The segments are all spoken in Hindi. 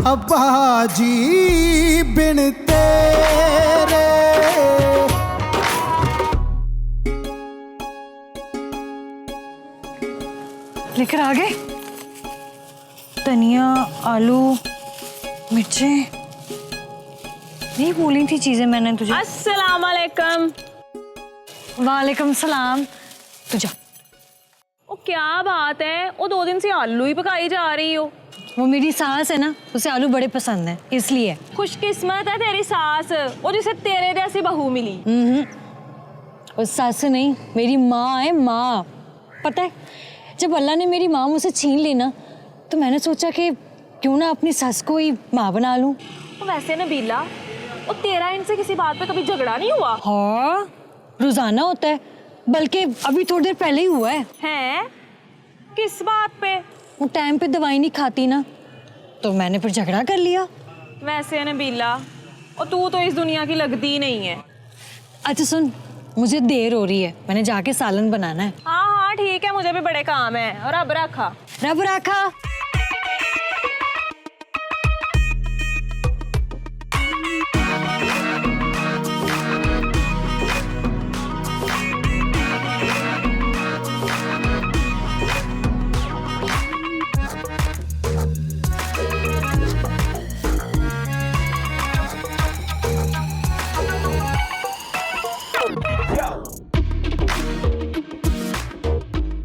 अब्बा जी बिन तेरे। लेकर आ गए धनिया, आलू, मिर्चें। नहीं बोली थी चीजें मैंने तुझे। अस्सलाम वालेकुम। वालेकुम सलाम। तुझा ओ क्या बात है, वो 2 दिन से आलू ही पकाई जा रही हो। वो मेरी सास है ना, उसे आलू बड़े पसंद है इसलिए। खुशकिस्मत है तेरी सास, वो जिसे तेरे जैसी बहू मिली। वो सास नहीं, मेरी माँ है माँ। पता है जब अल्लाह ने मेरी माँ मुझसे छीन ली ना, तो मैंने सोचा कि क्यों ना अपनी सास को ही माँ बना लूं। तो वैसे नबीला, वो तेरा इनसे किसी बात पे कभी झगड़ा नहीं हुआ? हाँ रोजाना होता है, बल्कि अभी थोड़ी देर पहले ही हुआ है। हैं? किस बात पे? वो टाइम पे दवाई नहीं खाती ना, तो मैंने फिर झगड़ा कर लिया। वैसे नबीला, और तू तो इस दुनिया की लगती ही नहीं है। अच्छा सुन, मुझे देर हो रही है, मैंने जाके सालन बनाना है। हाँ हाँ ठीक है, मुझे भी बड़े काम है। और अब रखा रब राखा।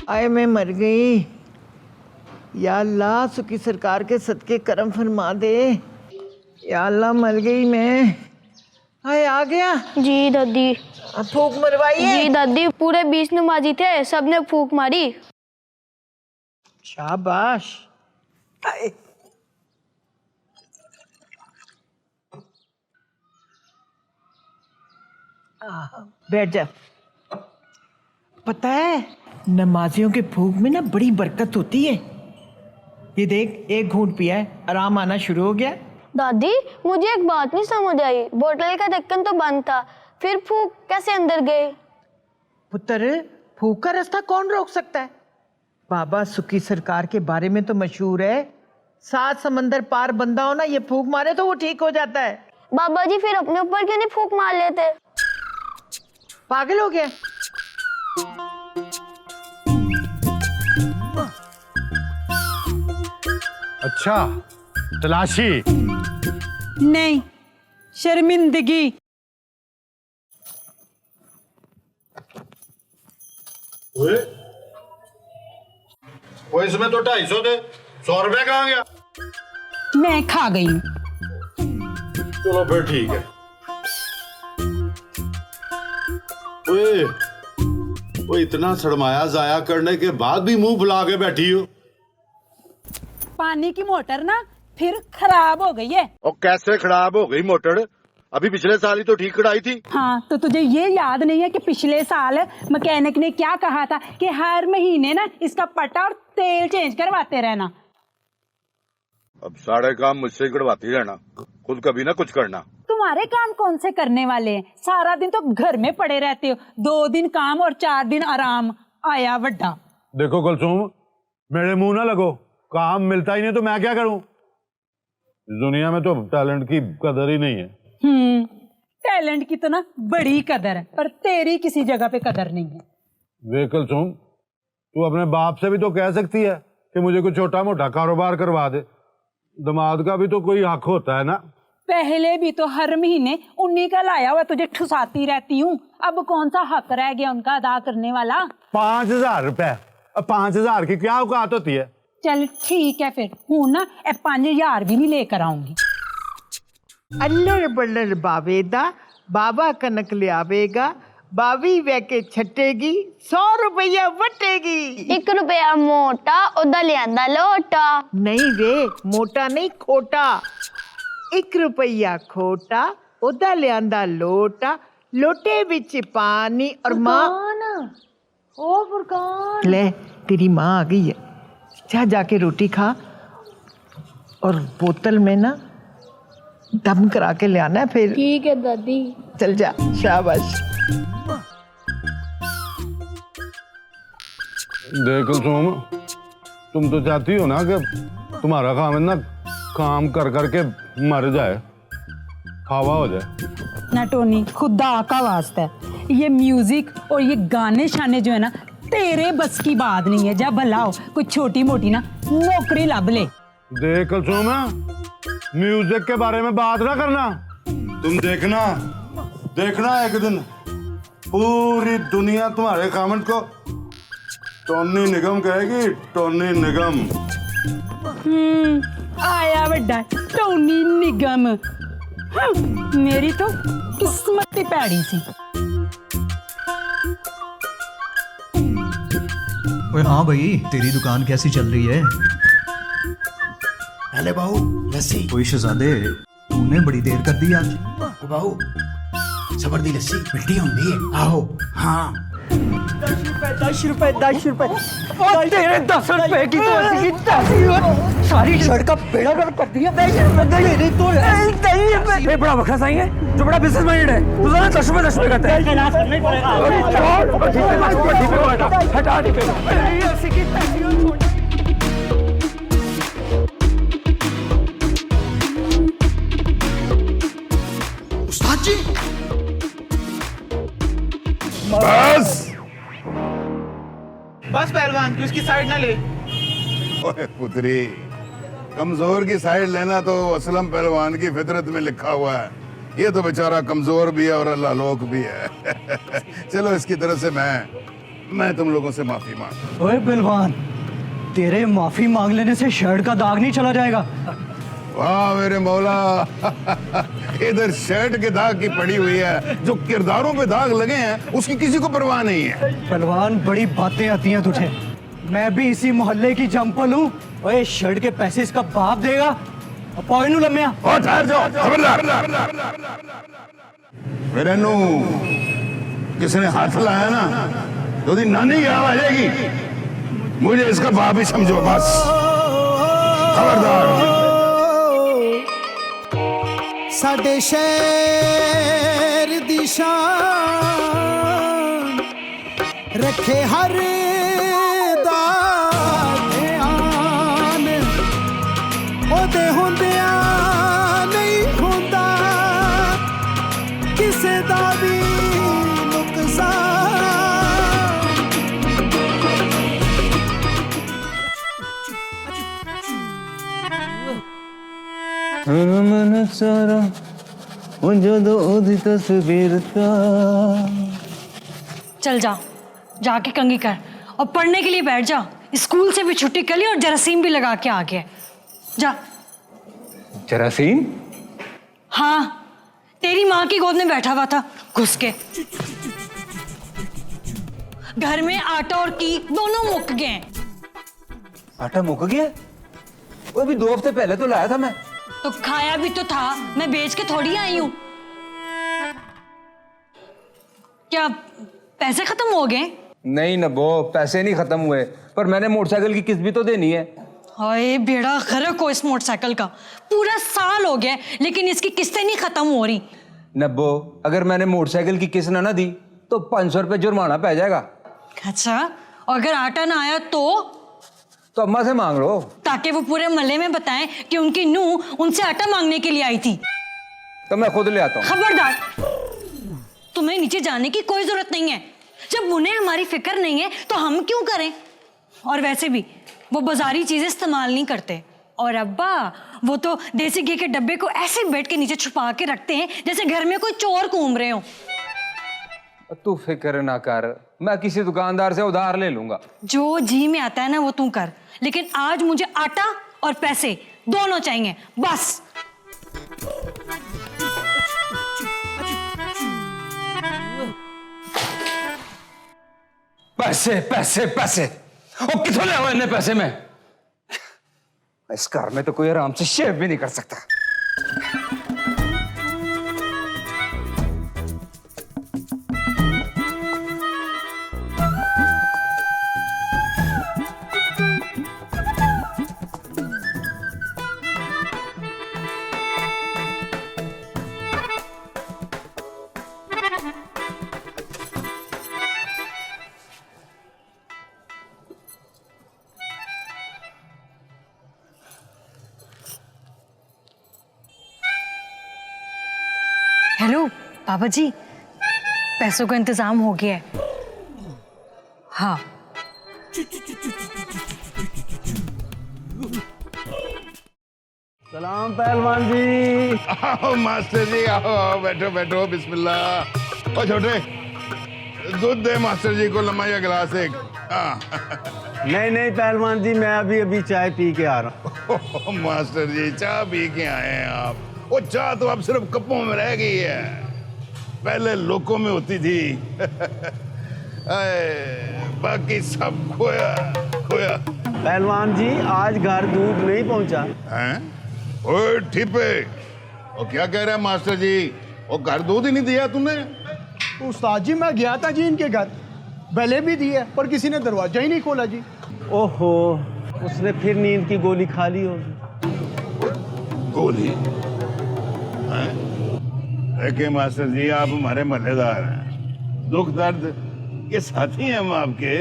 आए मैं मर गई। या अल्लाह सुखी सरकार के सदके करम फरमा दे। या अल्लाह मर गई मैं। आए आ गया। जी दादी। फूक मरवाई है? जी दादी, पूरे 20 नमाजी थे, सबने फूक मारी। शाबाश। आए। बैठ जा। पता है नमाजियों के फूक में ना बड़ी बरकत होती है। ये देख, एक घूंट पिया है, आराम आना शुरू हो गया। दादी मुझे एक बात नहीं समझ आई, बोतल का ढक्कन तो बंद था, फिर फूक कैसे अंदर गए? पुत्र, फूक का रास्ता कौन रोक सकता है? बाबा सुखी सरकार के बारे में तो मशहूर है, 7 समंदर पार बंदा हो ना, ये फूक मारे तो वो ठीक हो जाता है। बाबा जी फिर अपने ऊपर क्यों नहीं फूक मार लेते? पागल हो गया? अच्छा, तलाशी नहीं, शर्मिंदगी। वो इसमें तो 250 थे, 100 रुपए कहाँ गया? मैं खा गई हूँ। चलो फिर ठीक है। ओए, वो इतना सरमाया जाया करने के बाद भी मुंह फुला के बैठी हो। पानी की मोटर ना फिर खराब हो गई है। और कैसे खराब हो गई मोटर? अभी पिछले साल ही तो ठीक कराई थी। हाँ तो तुझे ये याद नहीं है कि पिछले साल मैकेनिक ने क्या कहा था कि हर महीने ना इसका पटा और तेल चेंज करवाते रहना। अब सारे काम मुझसे करवाती रहना, खुद कभी ना कुछ करना। तुम्हारे काम कौन से करने वाले हैं? सारा दिन तो घर में पड़े रहते हो, 2 दिन काम और 4 दिन आराम। आया वड्डा। देखो कुलसुम, मेरे मुंह ना लगो, काम मिलता ही नहीं तो मैं क्या करूं? इस दुनिया में तो टैलेंट की कदर ही नहीं है। टैलेंट की तो ना बड़ी कदर है, पर तेरी किसी जगह पे कदर नहीं है। वे कुलसुम, तू अपने बाप से भी तो कह सकती है कि मुझे कुछ छोटा मोटा कारोबार करवा दे। दामाद का भी तो कोई हक होता है ना। पहले भी तो हर महीने उन्हीं का लाया हुआ तुझे ठुसाती रहती हूँ, अब कौन सा हक रह गया उनका अदा करने वाला? 5000 रुपए, अब 5000 की क्या औकात होती है? चल ठीक है फिर, हूं ना 5000 भी नहीं लेकर आऊंगी। अल्लड़ बल्लड़ बावेदा, बाबा कनक ले आवेगा, बावी वैके छटेगी, 100 रुपया वटेगी। 1 रुपया मोटा ओदा लियांदा लोटा। नहीं वे, मोटा नहीं खोटा। 1 रुपया खोटा ओदा लियांदा लोटा, लोटे विच पानी और माँ। ओ फुरकान, ले तेरी माँ आ गई है, जा जाके रोटी खा और बोतल में ना दम करा के ले आना है फिर। ठीक है दादी। चल जा, शाबाश। देख कुलसुम, तुम तो चाहती हो ना कि तुम्हारा खामिन ना काम कर करके मर जाए, हवा हो जाए। ना टोनी, खुदा का वास्ता है, ये म्यूजिक और ये गाने शाने जो है ना, तेरे बस की बात नहीं है। जब भलाओ कोई छोटी मोटी ना नौकरी लब ले। देख कुलसुम, म्यूजिक के बारे में बात ना करना। तुम देखना देखना एक दिन पूरी दुनिया तुम्हारे कमेंट को टोनी निगम कहेगी, टोनी निगम। आया बड़ा टोनी निगम। मेरी तो किस्मत ही पैड़ी सी। ओए हाँ भाई, तेरी दुकान कैसी चल रही है? पहले बाहू लस्सी। ओए शहजादे, तूने बड़ी देर कर दी आज। ओ बाहू जबरदी लस्सी मिट्टी होंगी है। आओ हाँ। 10 रुपए तेरे 10 रुपए की तो ऐसी की सारी शर्ट का बेड़ा गर्क कर दिया। तेरी तो ये बड़ा बखरा सही है जो बड़ा बिजनेस माइंड है। तू ना 10 रुपए करता है। हटा उस्ताद जी बस पहलवान, तू इसकी साइड ना ले। ओए पुत्री, कमजोर की साइड लेना तो असलम पहलवान की फितरत में लिखा हुआ है। ये तो बेचारा कमजोर भी है और अल्लाह लोक भी है। चलो इसकी तरफ से मैं तुम लोगों से माफी मांग। ओए पहलवान, तेरे माफी मांग लेने से शर्ट का दाग नहीं चला जाएगा। वाह मेरे मौला। इधर शर्ट के दाग की पड़ी हुई है, जो किरदारों पे दाग लगे हैं उसकी किसी को परवाह नहीं है। पहलवान, बड़ी बातें आती हैं तुझे। मैं भी इसी मोहल्ले की जंपल हूँ। ओए शर्ट के पैसे इसका बाप देगा। पॉइंट लम्या और ठहर जाओ, खबरदार। मेरे नू किसने हाथ लाया ना, तो दी नानी की आवाज आएगी, मुझे इसका बाप ही समझो बस। खबरदार। साडे शहर दी शान रखे हर दा ध्यान, ओदे हुंदिया नहीं हुंदा किसे दा भी नुकसान। मन सारा तस्वीर का। चल जा, जाके कंघी कर और पढ़ने के लिए बैठ जा। स्कूल से भी छुट्टी कर ली और जरासीम भी लगा के आ गया। जा। जरासीम? हाँ, तेरी माँ की गोद में बैठा हुआ था घुस के। घर में आटा और की दोनों मुक गए। आटा मुक गया? वो अभी 2 हफ्ते पहले तो लाया था मैं। तो खाया भी तो था, मैं बेच के थोड़ी आई हूं। क्या पैसे खत्म हो गए? नहीं ना वो पैसे नहीं खत्म हुए, पर मैंने मोटरसाइकिल की किस्त भी तो देनी है। हाय बेड़ा गर्क हो इस मोटरसाइकिल का। पूरा साल हो गया लेकिन इसकी किस्तें नहीं खत्म हो रही। नब्बो, अगर मैंने मोटरसाइकिल की किस्त ना दी तो 500 रुपए जुर्माना पै जाएगा। अच्छा, और अगर आटा ना आया तो अम्मा से मांग लो, ताकि वो पूरे मोहल्ले में बताएं कि उनकी नूह उनसे आटा मांगने के लिए आई थी। तो मैं खुद ले आता हूँ। खबरदार, तुम्हें नीचे जाने की कोई जरूरत नहीं है। जब उन्हें हमारी फिक्र नहीं है तो हम क्यों करें? और वैसे भी वो बाजारी चीजें इस्तेमाल नहीं करते। और अब्बा, वो तो देसी घी के डब्बे को ऐसे बेड के नीचे छुपा के रखते हैं जैसे घर में कोई चोर घूम रहे हो। तू फिक्र ना कर, मैं किसी दुकानदार से उधार ले लूंगा। जो जी में आता है ना वो तू कर, लेकिन आज मुझे आटा और पैसे दोनों चाहिए बस। पैसे पैसे पैसे, और किथों ले आओ इतने पैसे में? इस कार में तो कोई आराम से शेव भी नहीं कर सकता। हेलो पापा जी, पैसों का इंतजाम हो गया है। हाँ सलाम पहलवान जी। आओ मास्टर जी, आओ आओ, बैठो बैठो, बिस्मिल्लाह। ओ छोटे, दूध दे मास्टर जी को लम्बा या गिलास एक। हाँ। नहीं नहीं पहलवान जी, मैं अभी चाय पी के आ रहा हूँ। मास्टर जी चाय पी के आए हैं आप? वो चाय तो अब सिर्फ कपों में रह गई है, पहले लोगों में होती थी। बाकी सब खोया खोया। पहलवान जी आज घर दूध नहीं पहुंचा। हैं? ओए ठीपे, वो क्या कह रहा है मास्टर जी? वो घर दूध ही नहीं दिया तूने? उस्ताद जी मैं गया था जी इनके घर, बेले भी दी है पर किसी ने दरवाजा ही नहीं खोला जी। ओहो, उसने फिर नींद की गोली खा ली होगी। गोली? देखिए मास्टर जी, आप हमारे मल्लेदार हैं, दुख दर्द के साथी हैं हम आपके।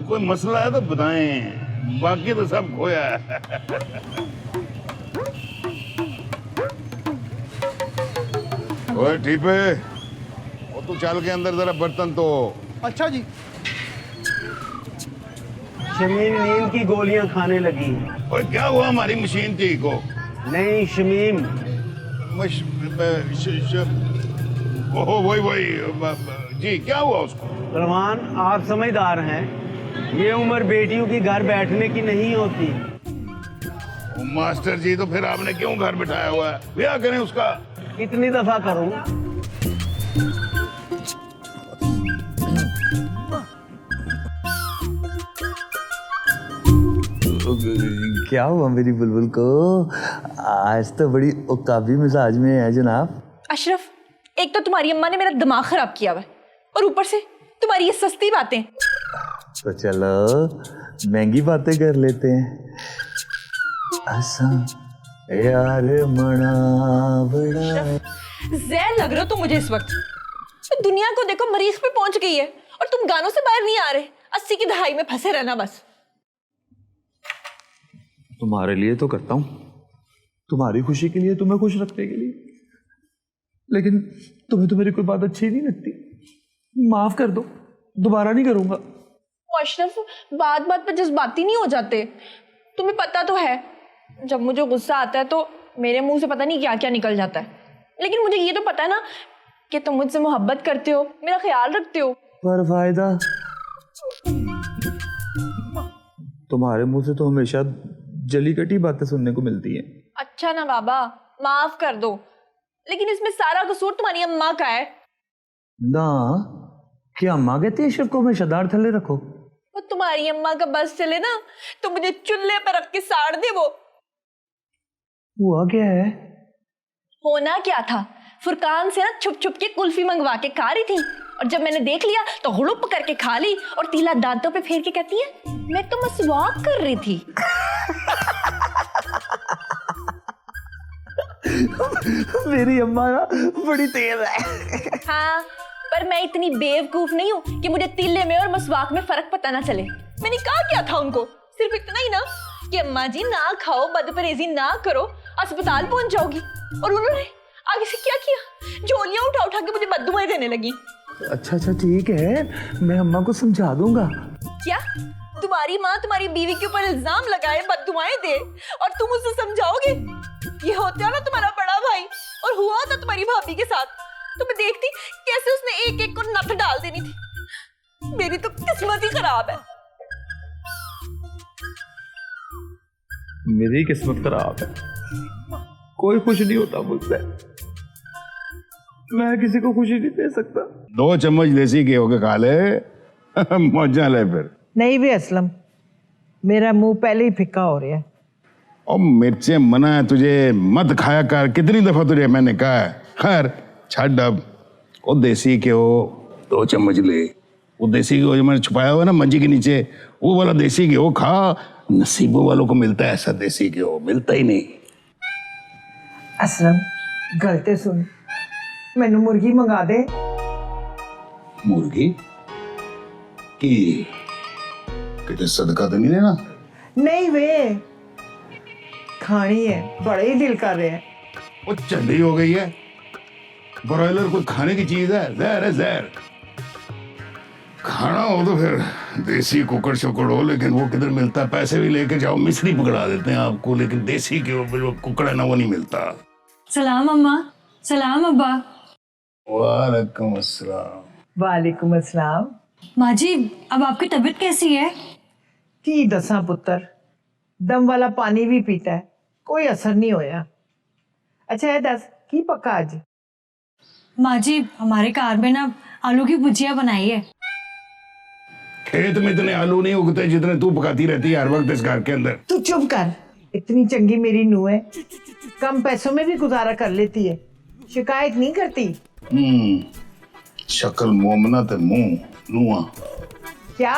कोई मसला है तो बताएं, बाकी तो सब खोया है। ओए ठीपे, वो तू चल के अंदर जरा बर्तन तो। अच्छा जी। शमीम नींद की गोलियां खाने लगी। ओए क्या हुआ हमारी मशीन थी को? नहीं शमीम, ओहो वही जी, क्या हुआ उसको? पहलवान आप समझदार हैं, ये उम्र बेटियों की घर बैठने की नहीं होती। मास्टर जी तो फिर आपने क्यों घर बिठाया हुआ है? ब्याह करें उसका। कितनी दफा करूं? क्या हुआ मेरी बुलबुल को? आज तो बड़ी उकाबी मिजाज में है जनाब। अशरफ, एक तो तुम्हारी अम्मा ने मेरा दिमाग खराब किया हुआ है और ऊपर से तुम्हारी ये सस्ती बातें। तो चलो महंगी बातें कर लेते हैं। ऐसा यार मना बड़ा जहर लग रहे हो तुम मुझे इस वक्त। तो दुनिया को देखो मरीज पे पहुंच गई है और तुम गानों से बाहर नहीं आ रहे। 80 की दहाई में फंसे रहना बस। तुम्हारे लिए तो करता हूँ, तुम्हारी खुशी के लिए, तुम्हें खुश रखने के लिए, लेकिन तुम्हें तो मेरी कोई बात अच्छी नहीं लगती। माफ कर दो, दोबारा नहीं करूंगा। अशरफ, बात बात पर जज्बाती नहीं हो जाते। तुम्हें पता तो है जब मुझे गुस्सा आता है तो मेरे मुंह से पता नहीं क्या क्या निकल जाता है, लेकिन मुझे ये तो पता है ना कि तुम मुझसे मोहब्बत करते हो, मेरा ख्याल रखते हो। पर फायदा तुम्हारे मुंह से तो हमेशा जली कटी बातें सुनने को मिलती हैं। अच्छा ना बाबा, माफ कर दो, लेकिन इसमें सारा कसूर तुम्हारी अम्मा का है ना। क्या अम्मा कहती है शिव को हमेशा दाढ़ थल्ले रखो? वो तुम्हारी अम्मा का बस चले ना तो मुझे चूल्हे पर रख के साड़ दे। वो हुआ क्या है? होना क्या था, फुरकान से ना छुप छुप के कुल्फी मंगवा के खा रही थी और जब मैंने देख लिया तो हुड़ुप करके खा ली और तीला दांतों पे फेर के कहती है मैं तो मसवाक कर रही थी। मेरी अम्मा ना बड़ी तेज है। हाँ, पर मैं इतनी बेवकूफ नहीं हूँ कि मुझे तीले में और मसवाक में फर्क पता ना चले। मैंने कहा क्या था उनको, सिर्फ इतना ही ना कि अम्मा जी ना खाओ, बदपरहेजी ना करो, अस्पताल पहुंच जाओगी। और उन्होंने आगे से क्या किया, झोलियां उठा उठा के मुझे बददुआएं देने लगी। अच्छा अच्छा ठीक है, मैं अम्मा को समझा दूंगा। क्या तुम्हारी माँ तुम्हारी बीवी के ऊपर इल्जाम लगाए, बददुआएं दे और तुम उसे समझाओगे? ये होता ना तुम्हारा बड़ा भाई और हुआ था तुम्हारी भाभी के साथ, तो मैं देखती कैसे उसने एक एक को नथ डाल देनी थी। मेरी तो किस्मत ही खराब है। मेरी किस्मत खराब है, कोई खुश नहीं होता मुझसे, मैं किसी को खुशी नहीं दे सकता। 2 चम्मच देसी घी के खा ले, मौजा ले फिर। नहीं भी असलम, मेरा मुंह पहले ही फिक्का हो रहा है। और मिर्चें मना है तुझे, मत खाया कर। कितनी दफा तुझे मैंने कहा है। खैर छड़ अब। वो देसी घी 2 चम्मच ले, वो देसी घी जो मैंने छुपाया हुआ ना मंजी के नीचे, वो वाला देसी घी खा। नसीबों वालों को मिलता है ऐसा देसी घी, मिलता ही नहीं। असलम गलते सुन, मैनू मुर्गी मंगा दे। मुर्गी की कितने सदका तो नहीं देना? नहीं वे खानी है, बड़े ही दिल कर रहे हैं। वो चंडी हो गई है, ब्रॉयलर कोई खाने की चीज है? जहर है, जहर। खाना हो तो फिर देसी कुकड़ शुकड़ हो, लेकिन वो किधर मिलता है? पैसे भी लेके जाओ, मिस्त्री पकड़ा देते हैं आपको, लेकिन देसी के वो कुकड़ है ना, वो नहीं मिलता। सलाम अम्मा, सलाम अब्बा। वालेकुम अस्सलाम। वालेकुम अस्सलाम। माँ जी, अब आपकी तबीयत कैसी है? की दसा पुत्र, दम वाला पानी भी पीता है, कोई असर नहीं होया। अच्छा है दस की पक्का आज? माँ जी, हमारे कार में ना आलू की भुजिया बनाई है। खेत में इतने आलू नहीं उगते जितने तू पकाती रहती है हर वक्त इस घर के अंदर। तू चुप कर, इतनी चंगी मेरी नूह है, कम पैसों में भी गुजारा कर लेती है, शिकायत नहीं करती। शक्ल मोमना ते मुंह नुआ। क्या?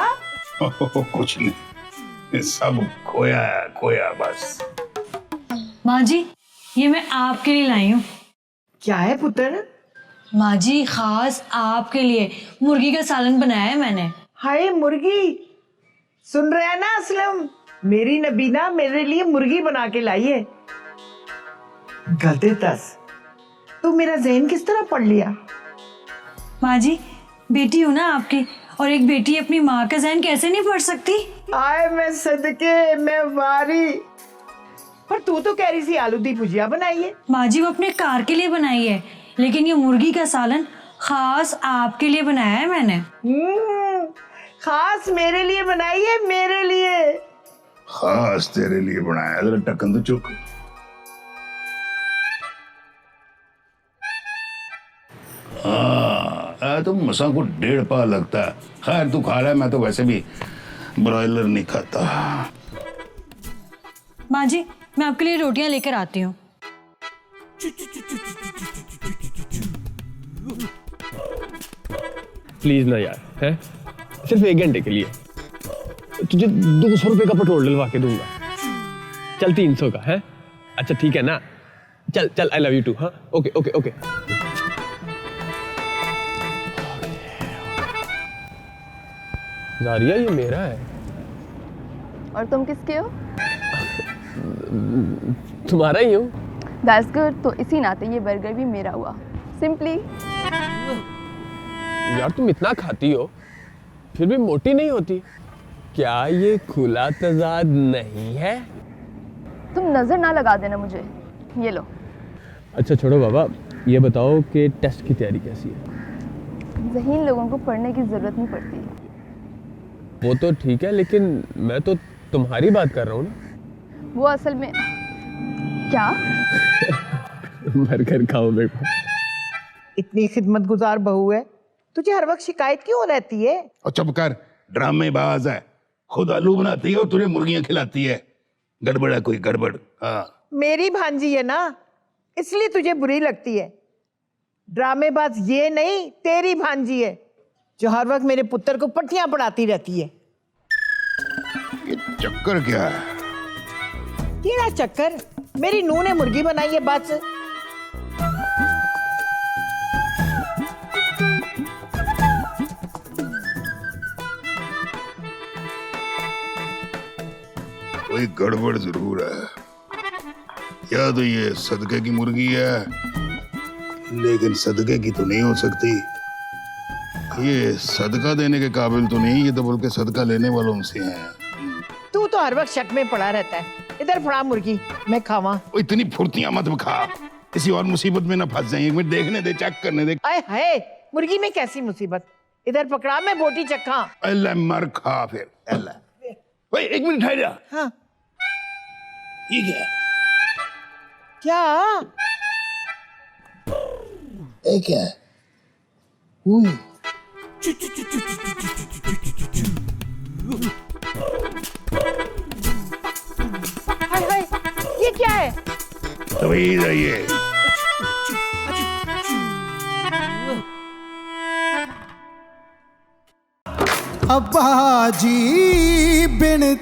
कुछ नहीं, सब खोया है, खोया बस। माँ जी, ये मैं आपके लिए लाई हूँ। क्या है पुत्र? माँ जी, खास आपके लिए मुर्गी का सालन बनाया है मैंने। हाय मुर्गी, सुन रहा है ना असलम, मेरी नबीना मेरे लिए मुर्गी बना के लाई है। गलते दस, तू मेरा ज़हन किस तरह पढ़ लिया? माँ जी, बेटी हूँ ना आपकी, और एक बेटी अपनी माँ का ज़हन कैसे नहीं पढ़ सकती? आए मैं सदके, मैं वारी। पर तू तो कह रही थी आलू दी भुजिया बनाई है। माँ जी, वो अपने कार के लिए बनाई है, लेकिन ये मुर्गी का सालन खास आपके लिए बनाया है मैंने। खास मेरे लिए बनाई है, मेरे लिए। खास तेरे लिए बनाया। जरा टक्कन तो चुप। हाँ, तो मसा को 1.5 पा लगता है। खैर तू खा रहा है, मैं तो वैसे भी ब्रॉयलर नहीं खाता। माँ जी, मैं आपके लिए रोटियां लेकर आती हूँ। प्लीज ना यार, है सिर्फ 1 घंटे के लिए, तुझे 200 रुपए का पेट्रोल डलवा के दूंगा। चल 300 का है? अच्छा ठीक है ना, चल चल, आई लव यू टू। हाँ ओके ओके ओके। जारिया ये मेरा है। और तुम किसके हो? तुम्हारा ही हूँ। That's good. तो इसी नाते ये बर्गर भी मेरा हुआ, सिंपली। यार तुम इतना खाती हो फिर भी मोटी नहीं होती, क्या ये खुला तजाद नहीं है? तुम नजर ना लगा देना मुझे। ये लो। अच्छा छोड़ो बाबा, ये बताओ कि टेस्ट की तैयारी कैसी है? ज़हीन लोगों को पढ़ने की जरूरत नहीं पड़ती। वो तो ठीक है, लेकिन मैं तो तुम्हारी बात कर रहा हूँ ना। वो असल में क्या? बर्गर खाओ मेरे को। इतनी खिदमतगुजार बहू है, तुझे हर वक्त शिकायत क्यों रहती है? और चुप कर, ड्रामेबाज है। खुद आलू बनाती है और तुझे मुर्गियां खिलाती है। गड़बड़ है, कोई गड़बड़। हाँ, मेरी भांजी है ना, इसलिए तुझे बुरी लगती है। ड्रामेबाज ये नहीं, तेरी भांजी है जो हर वक्त मेरे पुत्र को पट्टियां पढ़ाती रहती है। ये चक्कर क्या है? तेरा चक्कर? मेरी नूह ने मुर्गी बनाई है, बस। कोई गड़बड़ जरूर है। या तो ये सदके की मुर्गी है, लेकिन सदके की तो नहीं हो सकती। ये सदका देने के काबिल तो नहीं, ये तो बल्कि सदका लेने वालों से है। तू तो हर वक्त शक में पड़ा रहता है। इधर फड़ा मुर्गी, मैं खावा। इतनी फुर्तियां मत खा, किसी और मुसीबत में ना फंस जाए। एक मिनट देखने दे, चेक करने दे। आए हाय, मुर्गी में कैसी मुसीबत? इधर पकड़ा, मैं बोटी चखा। अल्लाह मर खा फिर। अल्लाह, भाई 1 मिनट ठहर जा। हाँ, ये क्या है? क्या? ये क्या है? उई। हाय हाय, ये क्या है? तो वही जाइए। अब्बा जी बिन